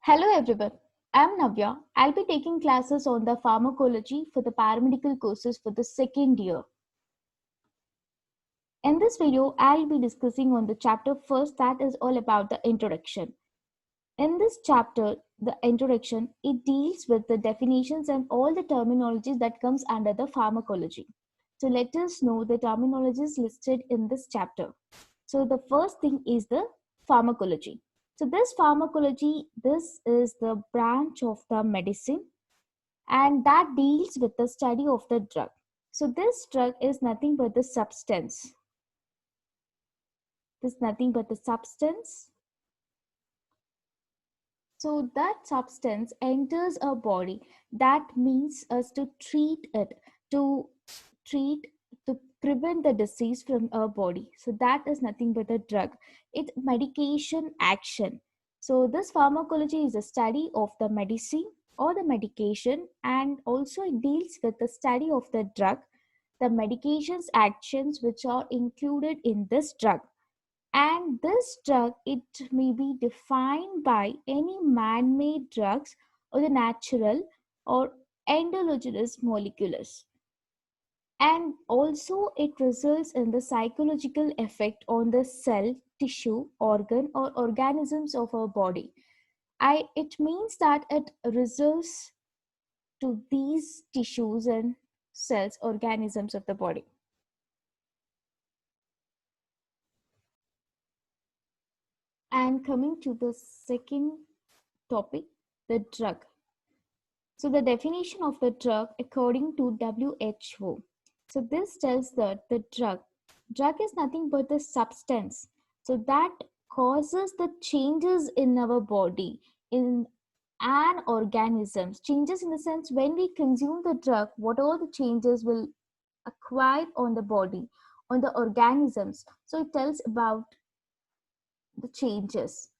Hello everyone, I'm Navya. I'll be taking classes on the pharmacology for the paramedical courses for the second year. In this video, I'll be discussing on the chapter first that is all about the introduction. In this chapter, the introduction, it deals with the definitions and all the terminologies that comes under the pharmacology. So let us know the terminologies listed in this chapter. So the first thing is the pharmacology. So this pharmacology, this is the branch of the medicine and that deals with the study of the drug. So this drug is nothing but the substance. This is nothing but the substance. So that substance enters our body. That means us to treat it, to treat, to prevent the disease from our body. So that is nothing but a drug. It's medication action. So this pharmacology is a study of the medicine or the medication, and also it deals with the study of the drug, the medication's actions which are included in this drug. And this drug, it may be defined by any man-made drugs or the natural or endogenous molecules. And also it results in the psychological effect on the cell, tissue, organ or organisms of our body. It means that it results to these tissues and cells, organisms of the body. And coming to the second topic, the drug. So the definition of the drug according to WHO. So this tells that the drug is nothing but the substance. So that causes the changes in our body, in an organisms. Changes in the sense when we consume the drug, what all the changes will acquire on the body, on the organisms. So it tells about the changes.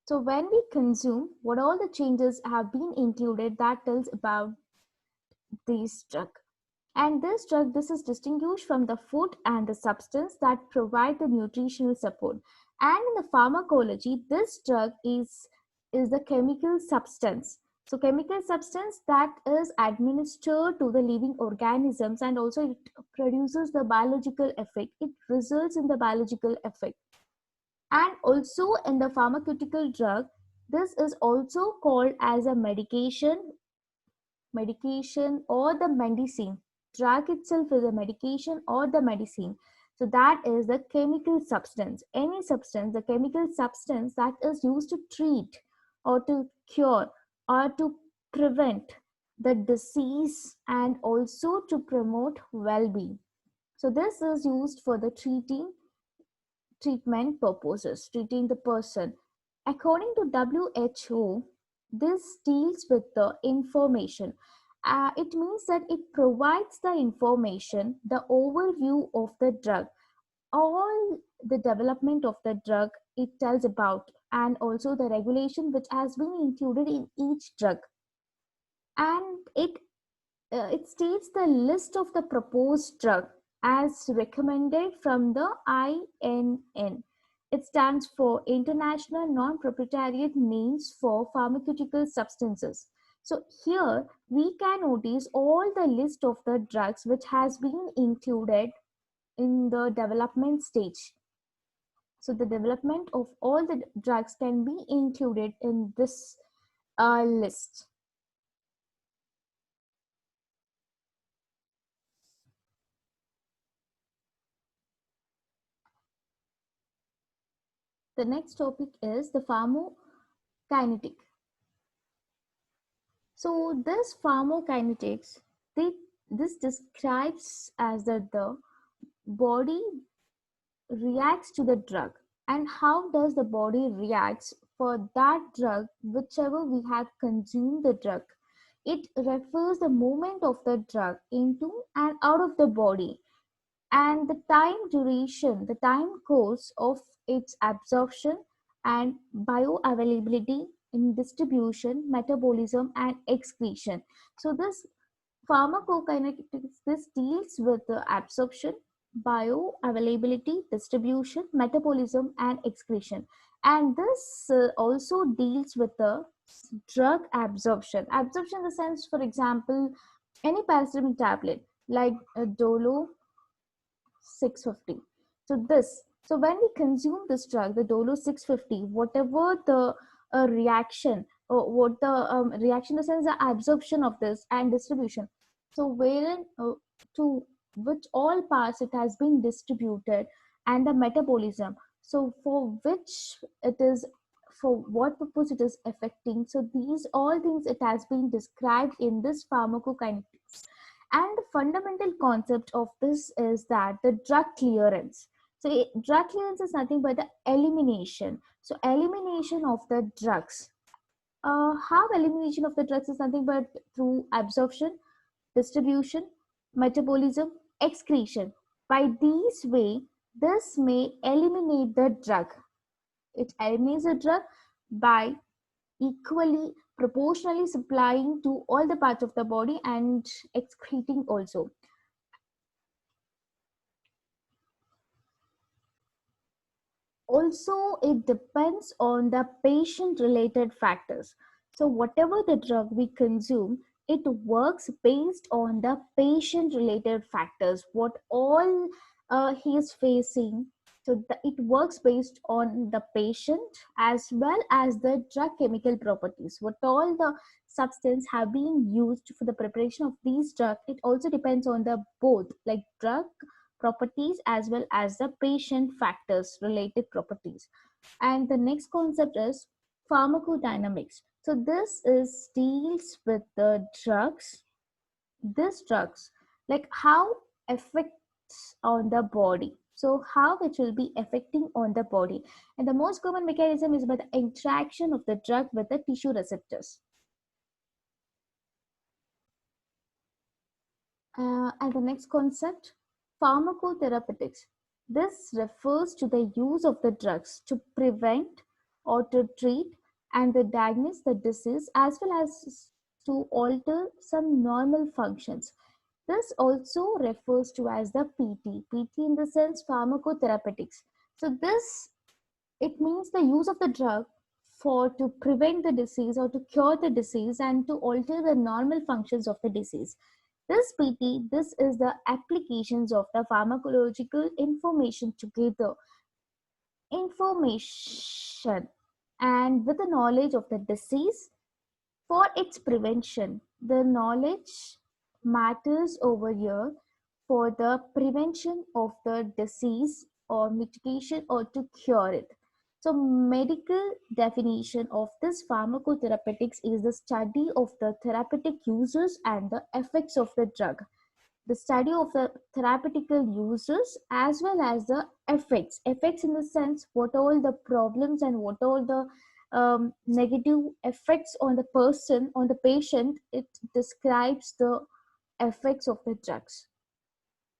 So when we consume, what all the changes have been included, that tells about this drug. And this drug, this is distinguished from the food and the substance that provide the nutritional support. And in the pharmacology, this drug is the chemical substance. So chemical substance that is administered to the living organisms, and also it produces the biological effect. It results in the biological effect. And also in the pharmaceutical drug, this is also called as a medication or the medicine. Drug itself is a medication or the medicine. So that is the chemical substance. Any substance, the chemical substance that is used to treat or to cure or to prevent the disease and also to promote well-being. So this is used for the treatment purposes, treating the person. According to WHO, this deals with the information. It means that it provides the information, the overview of the drug, all the development of the drug it tells about, and also the regulation which has been included in each drug. And it states the list of the proposed drug as recommended from the INN. It stands for International Non-Proprietary Names for Pharmaceutical Substances. So here we can notice all the list of the drugs which has been included in the development stage. So the development of all the drugs can be included in this list. The next topic is the pharmacokinetic. So this pharmacokinetics, this describes as that the body reacts to the drug, and how does the body reacts for that drug whichever we have consumed the drug. It refers the movement of the drug into and out of the body, and the time duration, the time course of its absorption and bioavailability in distribution, metabolism, and excretion. So this pharmacokinetics, this deals with the absorption, bioavailability, distribution, metabolism, and excretion. And this also deals with the drug absorption. Absorption in the sense, for example, any paracetamol tablet like Dolo 650. So when we consume this drug, the Dolo 650, whatever the reaction, or what the reaction in the sense, the absorption of this and distribution. So wherein to which all parts it has been distributed, and the metabolism. So for which it is, for what purpose it is affecting. So these all things it has been described in this pharmacokinetics. And the fundamental concept of this is that the drug clearance. So drug clearance is nothing but the elimination. So elimination of the drugs. How elimination of the drugs is nothing but through absorption, distribution, metabolism, excretion. By these way, this may eliminate the drug. It eliminates the drug by equally proportionally supplying to all the parts of the body and excreting also. Also, it depends on the patient related factors. So whatever the drug we consume, it works based on the patient related factors, what all he is facing. So it works based on the patient as well as the drug chemical properties, what all the substance have been used for the preparation of these drugs. It also depends on the both, like drug properties as well as the patient factors related properties. And the next concept is pharmacodynamics. So this is deals with the drugs, these drugs, like how affects on the body. So how it will be affecting on the body. And the most common mechanism is by the interaction of the drug with the tissue receptors. And the next concept, pharmacotherapeutics. This refers to the use of the drugs to prevent or to treat and to diagnose the disease as well as to alter some normal functions. This also refers to as the PT. PT in the sense pharmacotherapeutics. So this, it means the use of the drug for to prevent the disease or to cure the disease and to alter the normal functions of the disease. This PT, this is the applications of the pharmacological information together, information, and with the knowledge of the disease for its prevention. The knowledge matters over here for the prevention of the disease or mitigation or to cure it. So medical definition of this pharmacotherapeutics is the study of the therapeutic uses and the effects of the drug. The study of the therapeutical uses as well as the effects in the sense what all the problems and what all the negative effects on the person, on the patient. It describes the effects of the drugs.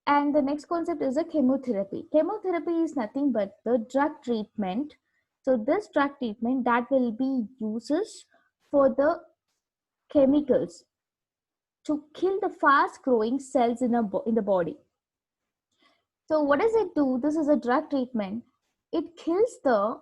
And the next concept is a chemotherapy. Chemotherapy is nothing but the drug treatment. So this drug treatment that will be uses for the chemicals to kill the fast growing cells in the body. So what does it do? This is a drug treatment. It kills the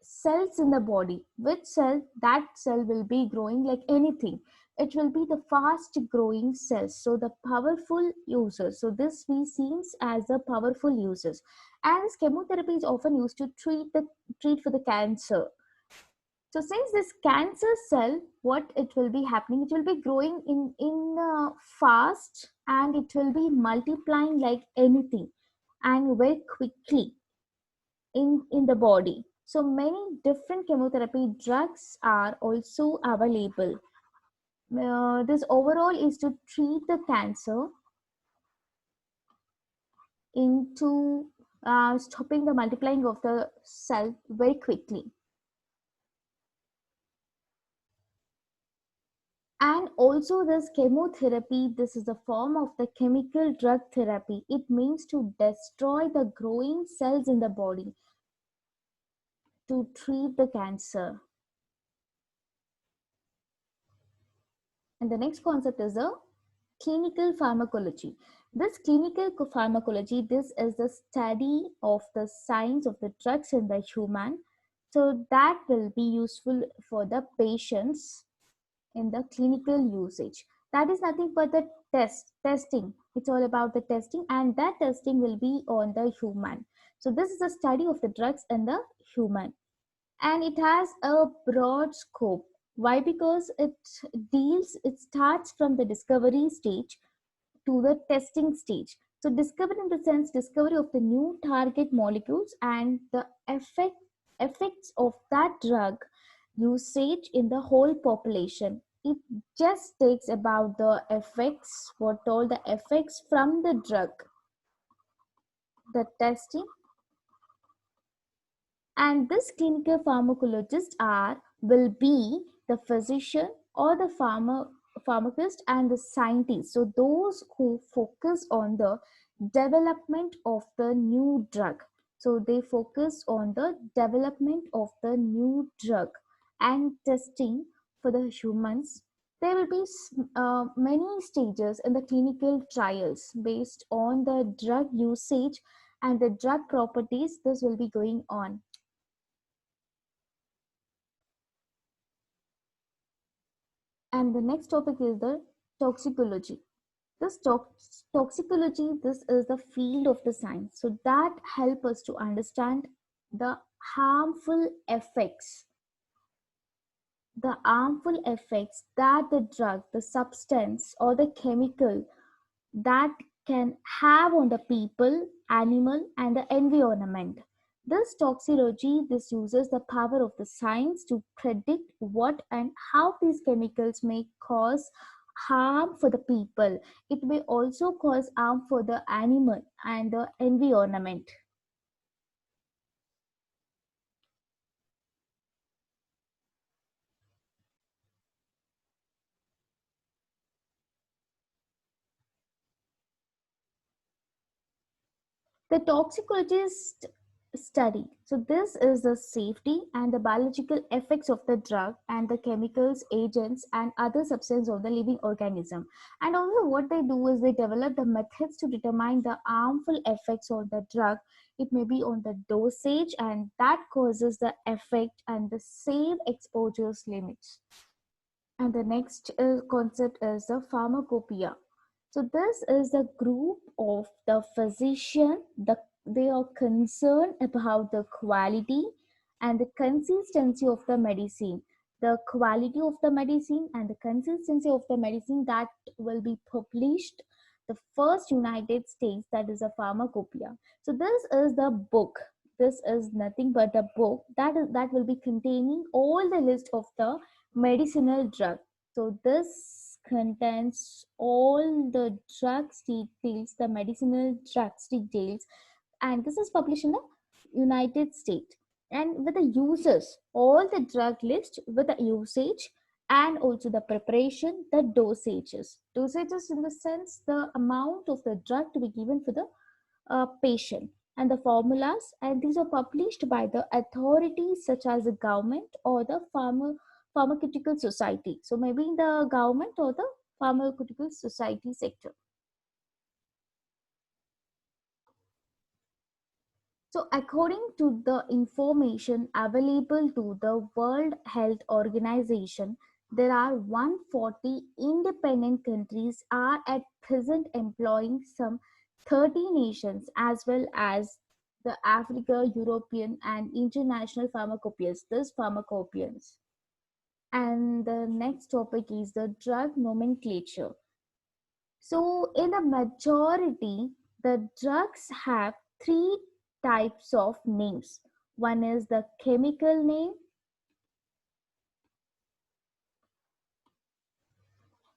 cells in the body. Which cell? That cell will be growing like anything. It will be the fast growing cells. So the powerful users. So this we seems as the powerful users. And this chemotherapy is often used to treat for the cancer. So since this cancer cell, what it will be happening, it will be growing in fast, and it will be multiplying like anything and very quickly in the body. So many different chemotherapy drugs are also available. This overall is to treat the cancer into stopping the multiplying of the cell very quickly. And also this chemotherapy, this is a form of the chemical drug therapy. It means to destroy the growing cells in the body to treat the cancer. And the next concept is a clinical pharmacology. This clinical pharmacology, this is the study of the science of the drugs in the human So that will be useful for the patients in the clinical usage. That is nothing but the testing. It's all about the testing, and that testing will be on the human. So this is a study of the drugs in the human, and it has a broad scope. Why? Because it starts from the discovery stage to the testing stage. So discovery in the sense discovery of the new target molecules and the effects of that drug usage in the whole population. It just takes about the effects, what all the effects from the drug, the testing. And this clinical pharmacologist are will be the physician or the pharmacist and the scientist. So those who focus on the development of the new drug. So they focus on the development of the new drug and testing for the humans. There will be many stages in the clinical trials based on the drug usage and the drug properties. This will be going on. And the next topic is the toxicology. This toxicology, this is the field of the science. So that help us to understand the harmful effects, that the drug, the substance or the chemical that can have on the people, animal, and the environment. This toxicology, this uses the power of the science to predict what and how these chemicals may cause harm for the people. It may also cause harm for the animal and the environment. The toxicologist study. So this is the safety and the biological effects of the drug and the chemicals, agents, and other substances of the living organism. And also what they do is they develop the methods to determine the harmful effects of the drug. It may be on the dosage, and that causes the effect and the safe exposures limits. And the next concept is the pharmacopoeia. So this is a group of the physician. They are concerned about the quality and the consistency of the medicine. The quality of the medicine and the consistency of the medicine that will be published the first United States, that is a pharmacopoeia. So this is the book. This is nothing but a book that will be containing all the list of the medicinal drug. So this contains all the drugs details, the medicinal drugs details, and this is published in the United States. And with the uses, all the drug list with the usage and also the preparation, the dosages. Dosages in the sense the amount of the drug to be given for the patient, and the formulas, and these are published by the authorities such as the government or the pharmaceutical society. So maybe in the government or the pharmaceutical society sector. So according to the information available to the World Health Organization, there are 140 independent countries are at present employing some 30 nations as well as the Africa, European and international pharmacopoeias, these pharmacopoeians. And the next topic is the drug nomenclature. So in the majority, the drugs have three types of names. One is the chemical name.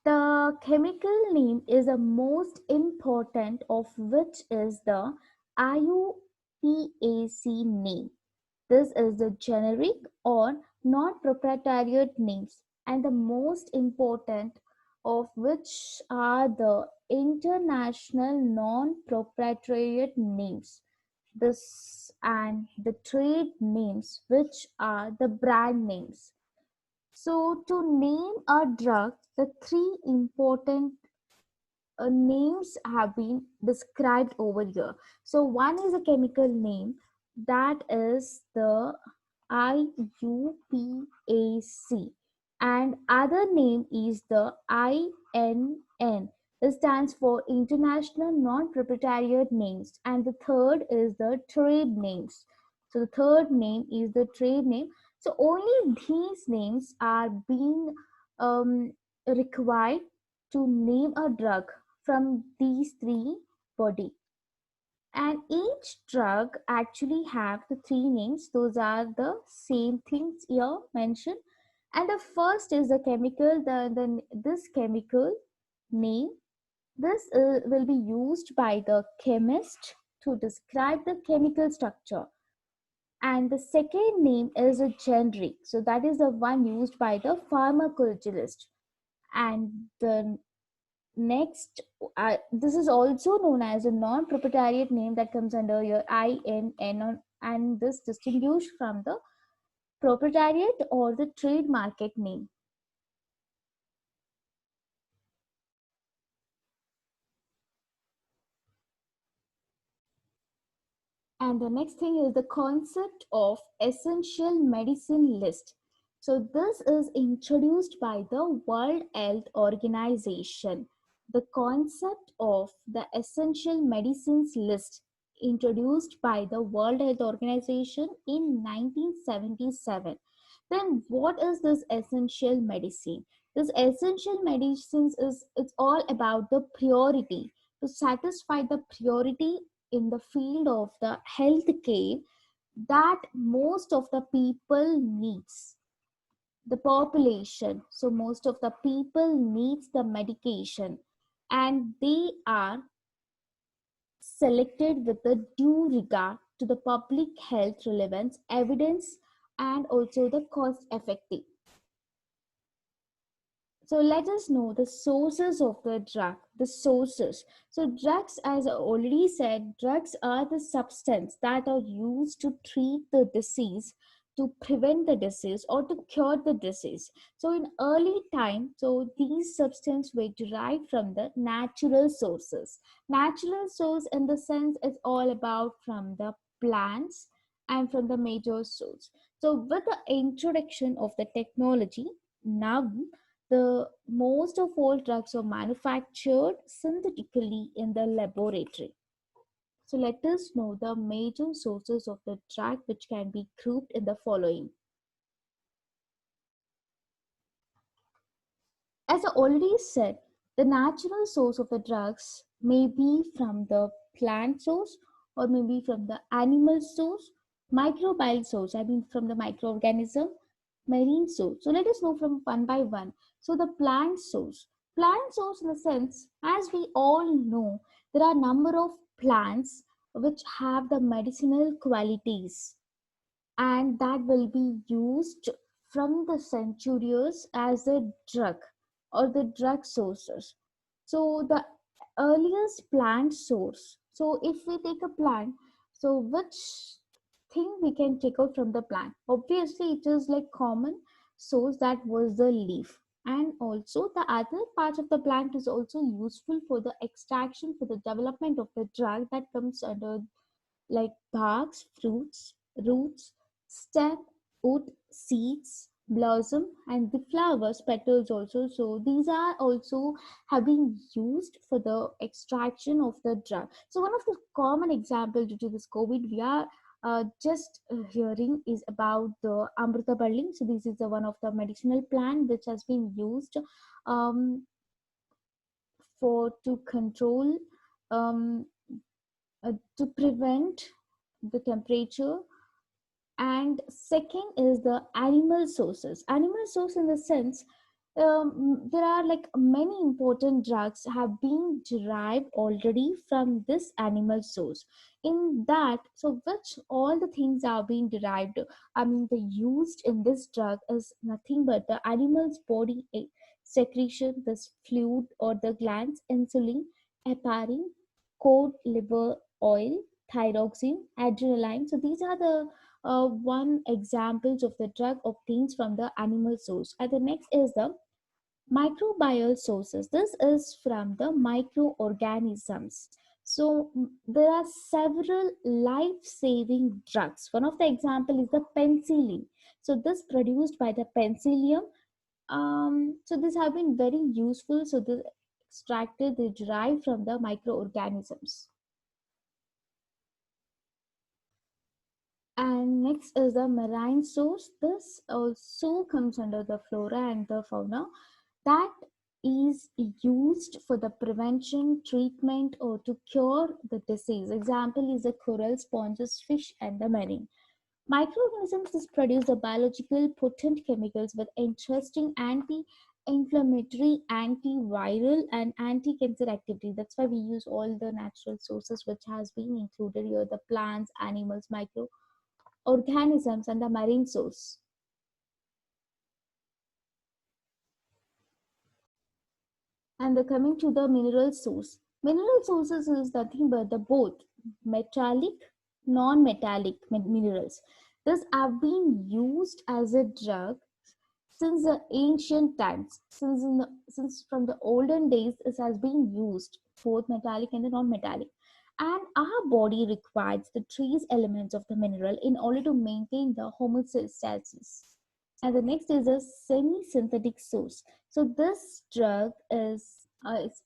The chemical name is the most important of which is the IUPAC name. This is the generic or non-proprietary names, and the most important of which are the international non-proprietary names. This and the trade names, which are the brand names. So to name a drug, the three important names have been described over here. So one is a chemical name, that is the IUPAC, and other name is the INN. It stands for International Non-Proprietary Names, and the third is the trade names. So the third name is the trade name. So only these names are being required to name a drug from these three body, and each drug actually have the three names. Those are the same things here mentioned, and the first is the chemical. This chemical name, this will be used by the chemist to describe the chemical structure, and the second name is a generic, so that is the one used by the pharmacologist. And the next, this is also known as a non-proprietary name that comes under your INN, and this distinguished from the proprietary or the trade market name. And the next thing is the concept of essential medicine list. So this is introduced by the World Health Organization. The concept of the essential medicines list introduced by the World Health Organization in 1977. Then what is this essential medicine? This essential medicines is, it's all about the priority, to satisfy the priority in the field of the healthcare that most of the people needs, the population. So most of the people needs the medication, and they are selected with the due regard to the public health relevance, evidence, and also the cost effective. So let us know the sources of the drug, the sources. So drugs, as I already said, drugs are the substance that are used to treat the disease, to prevent the disease or to cure the disease. So in early time, so these substances were derived from the natural sources. Natural source in the sense it's all about from the plants and from the major source. So with the introduction of the technology, now the most of all drugs are manufactured synthetically in the laboratory. So let us know the major sources of the drug which can be grouped in the following. As I already said, the natural source of the drugs may be from the plant source or maybe from the animal source, microbial source, I mean from the microorganism, marine source. So let us know from one by one. So the plant source. Plant source in the sense, as we all know, there are a number of plants which have the medicinal qualities, and that will be used from the centuries as a drug or the drug sources. So the earliest plant source. So if we take a plant, so which thing we can take out from the plant? Obviously, it is like common source that was the leaf. And also the other part of the plant is also useful for the extraction, for the development of the drug, that comes under like barks, fruits, roots, stem, wood, seeds, blossom, and the flowers, petals also. So these are also have been used for the extraction of the drug. So one of the common example due to this COVID we are just hearing is about the Amrutaballi. So this is the one of the medicinal plant which has been used um, for to control um, to prevent the temperature. And second is the animal sources. Animal source in the sense, there are like many important drugs have been derived already from this animal source. In that, so which all the things are being derived, I mean the used in this drug is nothing but the animal's body secretion, this fluid or the glands, insulin, heparin, cod liver oil, thyroxine, adrenaline. So these are the one examples of the drug obtained from the animal source. And the next is the microbial sources. This is from the microorganisms. So there are several life-saving drugs. One of the example is the penicillin. So this produced by the penicillium. So this have been very useful. So the extracted they derive from the microorganisms. And next is the marine source. This also comes under the flora and the fauna that is used for the prevention, treatment, or to cure the disease. Example is the coral, sponges, fish, and the marine. Microorganisms just produce the biological potent chemicals with interesting anti-inflammatory, antiviral, and anti-cancer activity. That's why we use all the natural sources which has been included here: the plants, animals, microorganisms, and the marine source. And the coming to the mineral source. Mineral sources is nothing but the both metallic, non-metallic minerals. These have been used as a drug since the ancient times. Since from the olden days, this has been used both metallic and the non-metallic. And our body requires the trace elements of the mineral in order to maintain the homeostasis. And the next is a semi-synthetic source. So this drug is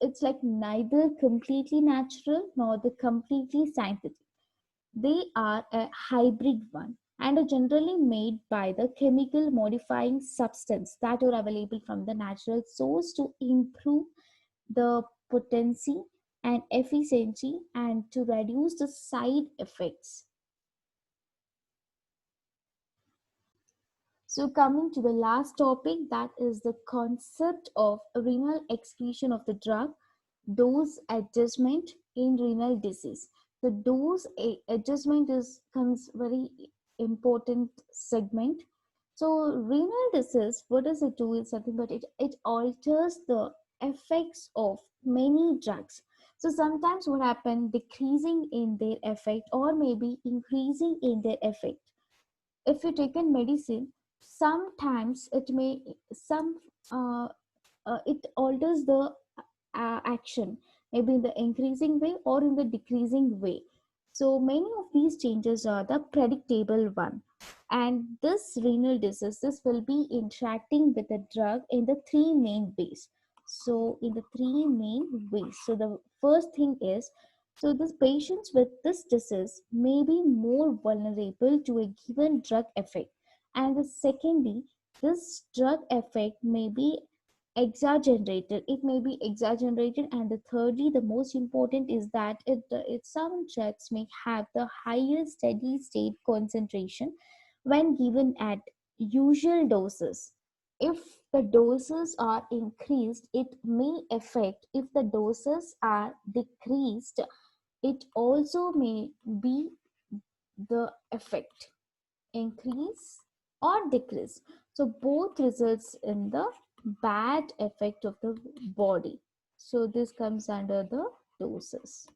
it's like neither completely natural nor the completely scientific. They are a hybrid one and are generally made by the chemical modifying substance that are available from the natural source to improve the potency and efficiency and to reduce the side effects. So coming to the last topic, that is the concept of renal excretion of the drug, dose adjustment in renal disease. The dose adjustment is comes very important segment. So renal disease, what does it do is something, but it alters the effects of many drugs. So sometimes what happen, decreasing in their effect or maybe increasing in their effect. If you take a medicine, sometimes it may some it alters the action, maybe in the increasing way or in the decreasing way. So many of these changes are the predictable one. And this renal disease, this will be interacting with the drug in the three main ways. So in the three main ways. So the first thing is, so these patients with this disease may be more vulnerable to a given drug effect. And the secondly, this drug effect may be exaggerated, it may be exaggerated. And the thirdly, the most important is that some drugs may have the higher steady state concentration when given at usual doses. If the doses are increased, it may affect. If the doses are decreased, it also may be the effect increase or decrease. So both results in the bad effect of the body. So this comes under the doses.